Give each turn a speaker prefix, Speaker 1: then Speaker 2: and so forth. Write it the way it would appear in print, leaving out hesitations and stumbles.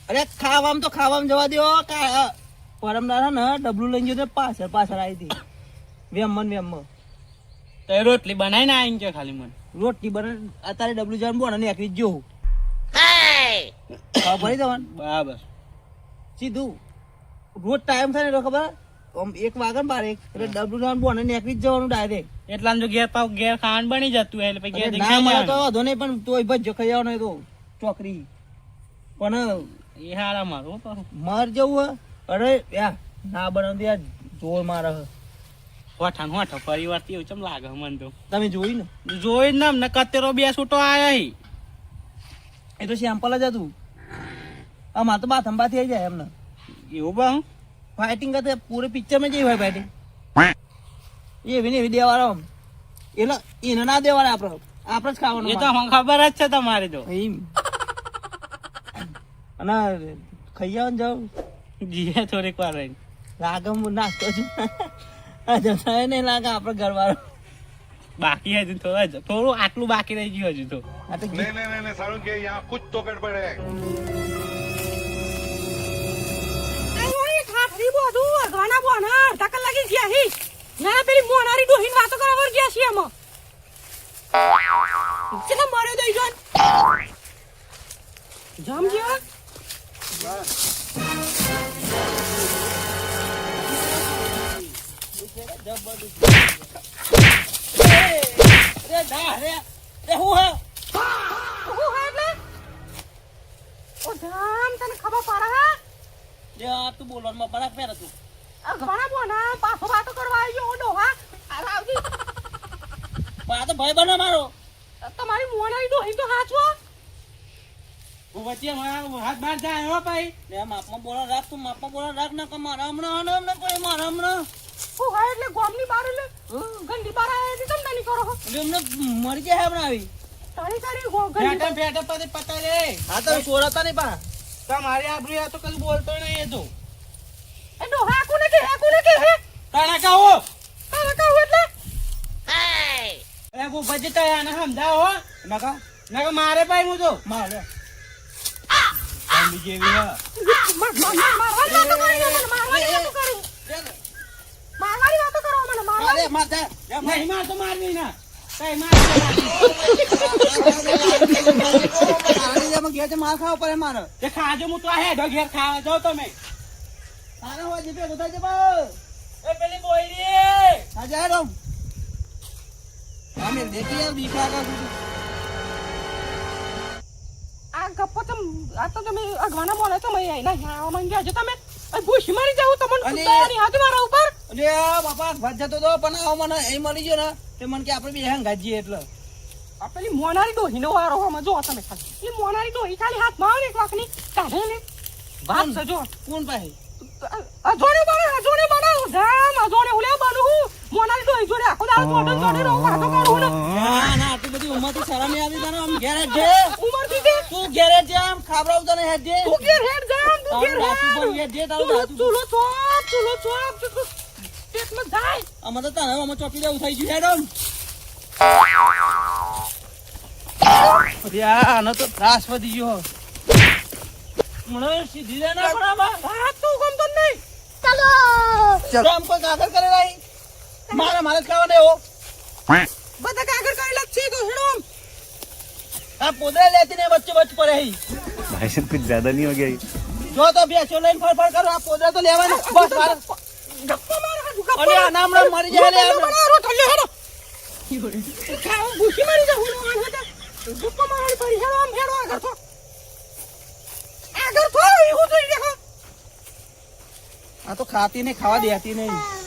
Speaker 1: અરે ખાવામાં તો ખાવામાં જવા દો. પરમદાર ને ડબલું લઈને જતો પાછળ આવી હતી વેમમાં
Speaker 2: તો એ રોટલી બનાવીને આવીને કે ખાલી મને
Speaker 1: રોટલી બને અત્યારે ડબલું જવાનું બોને એકરી જોવું ભરી દેવાનું
Speaker 2: બરાબર
Speaker 1: સીધું રોજ ટાઈમ થાય ને તો ખબર આમ 1 વાગે ને 12 એટલે ડબલું જવાનું બોને એકરી જ જવાનું ડાયરેક્ટ.
Speaker 2: એટલા જો ઘેર ખાવાનું બની જતું એટલે પછી ઘેર
Speaker 1: ના મળે તો વાંધો નહીં પણ તોય ભજ ખાઈ આવવાનો તો ચોકરી પણ
Speaker 2: એ હારા મારું
Speaker 1: મર જવું અરે યા ના બનાવ યાર જોર મારે
Speaker 2: હોઠાન હોઠો પરિવાર એવું ચમ લાગે મને તો.
Speaker 1: તમે જોઈ ને
Speaker 2: ને અમને કતેરો 2 છૂટો આયા
Speaker 1: એ તો સેમ્પલ જ હતું. અમારે તો બાથંબા થઈ જાય એમને
Speaker 2: એવું બા
Speaker 1: ફાઇટિંગ કરતે પૂરે પિક્ચર માં જઈ હોય ફાઇટિંગ એવી ને એવી દેવાળો એટલે એને ના દેવાના આપણે જ ખાવાનું.
Speaker 2: એ તો મને ખબર જ છે તમારી તો
Speaker 1: એમ અને ખાઈ આવો ને જાવ
Speaker 2: જીએ થોડીક વાર રહી
Speaker 1: લાગે નાસ્તો છું જતા નહીં લાગે આપડે ઘરવાળો
Speaker 2: બાકી હજુ થોડું આટલું બાકી રહી ગયું હજુ તો.
Speaker 3: नहीं सारुण के यहाँ कुछ तो गड़बड़ है.
Speaker 4: પેલી મોનારી ડોહીન વાતો કરવા ગયા છીએ અમે ચલા મારે દઈ જોન જામ ગયા ખબર પડે
Speaker 1: તું બોલવામાં બરાક પહેર તું
Speaker 4: ઘણા બોના પાછો વાતો કરવા આવ્યો ડોહા આવજી
Speaker 1: આ તો ભાઈ બનો મારો
Speaker 4: તમારી મોનારી ડોહી તો હાચવો
Speaker 2: વચ્ચે હાથ બહાર જાય હો ભાઈ
Speaker 1: લે માપમાં બોલા રાખ તું માપમાં બોલા રાખ ના કે મારા હમણાં કોઈ મારા હમણાં
Speaker 4: હું હા એટલે ગોમની બાર એટલે ગંદી બાર આવી તમ નાની કરો હો
Speaker 1: એટલે અમને મરી જાય હમણાં આવી
Speaker 4: તારી ગંદી
Speaker 2: ફેટા પતે પતા રે
Speaker 1: હા તો સોરાતા નહીં પા
Speaker 2: તમારી આબરૂ આ તો કઈ બોલતો નહીં એ તો
Speaker 4: એ ડોહા કોને કે હે
Speaker 2: તાણા કહો
Speaker 4: તારા કહું એટલે
Speaker 2: એ કો બજેટ આને સમજાવો નકા મારે ભાઈ હું તો
Speaker 1: મારે
Speaker 2: જેવી હા
Speaker 4: મારવાની વાતો કરો મને મારવાની
Speaker 1: મારે
Speaker 2: નહીં માર તો મારવી ના કઈ માર
Speaker 1: ઘેર માર ખાવા પડે મારે
Speaker 2: તે ખાજો હું તો આ હેડો ઘેર ખાવા જાવ તમે
Speaker 1: તારા હોય જીપે બધા છે બા
Speaker 2: એ પેલી બોયરી
Speaker 1: આજે હેડો અમે દેખી આ દીખા કા
Speaker 4: આ ગપ્પો તમ આ તો તમે અગવાના બોલે તમે આઈના યાવા માંગ્યા છો તમે ભૂસી મારી જાવ તમને કુતાની હાથ મારા ઉપર
Speaker 1: અલે બાપા ભજ જતો તો પણ આવ મને એ મળી ગયો ને તે મને કે આપણે બે હેંગ ગાજીએ એટલે
Speaker 4: આ પેલી મોનારી ડોહીનો વારો હમ જો તમે ખાલી એ મોનારી ડોહી ખાલી હાથ માં આવે એક વાકની કાઢે ને વાત સજો
Speaker 1: કોણ પાસે
Speaker 4: અજોને બનાવો જામ અજોને ઉલે બનુ મોનારી ડોહી જોડે આખો દાડો જોડે રહો વાતો કરું ને
Speaker 1: ના આટલી બધી ઉંમર થી શરમ નહીં આવી તને આમ ઘેર હેડ જે
Speaker 4: ઉમર થી
Speaker 1: તું ઘેર હેડ જે આમ ખાબરાવ તને હેડ જે
Speaker 4: તું ઘેર હેડ જામ તું ઘેર
Speaker 1: હેડ જે તારું
Speaker 4: ચૂલો ચોપ પેટમાં જાય
Speaker 1: અમે તો તને અમે ચોપી દેવું થઈ ગયું હેડ આનો તો ત્રાસ વધી ગયો મને સીધી રે ના પડાવા
Speaker 4: હા તું ગમતો નહીં ચાલો
Speaker 1: આમ કોઈ કાગળ કરે નહીં મારે ખાવાને એવો
Speaker 4: બધા કાગળ કરી લક્ષી તો હેડો
Speaker 1: આ પોદરા લેતી ને વચ્ચે પડે હી
Speaker 5: भाई साहब कुछ ज्यादा नहीं हो गया ये?
Speaker 1: જો તો બેસો લઈને ફરફર કરો આ પોદરા તો લેવાની બસ મારે
Speaker 4: ગપ્પા મારે ગપ્પા
Speaker 1: અરે આ નામ મરી જાય લે
Speaker 4: બનારો ઠલ્લે હેડો ખાવ ભૂસી મારી જા હું આન હતા ગપ્પા મારી પડી હેડો આમ હેડો આગળ એવું જોઈ દેખો
Speaker 1: આ તો ખાતી નહીં ખાવા દેતી નહીં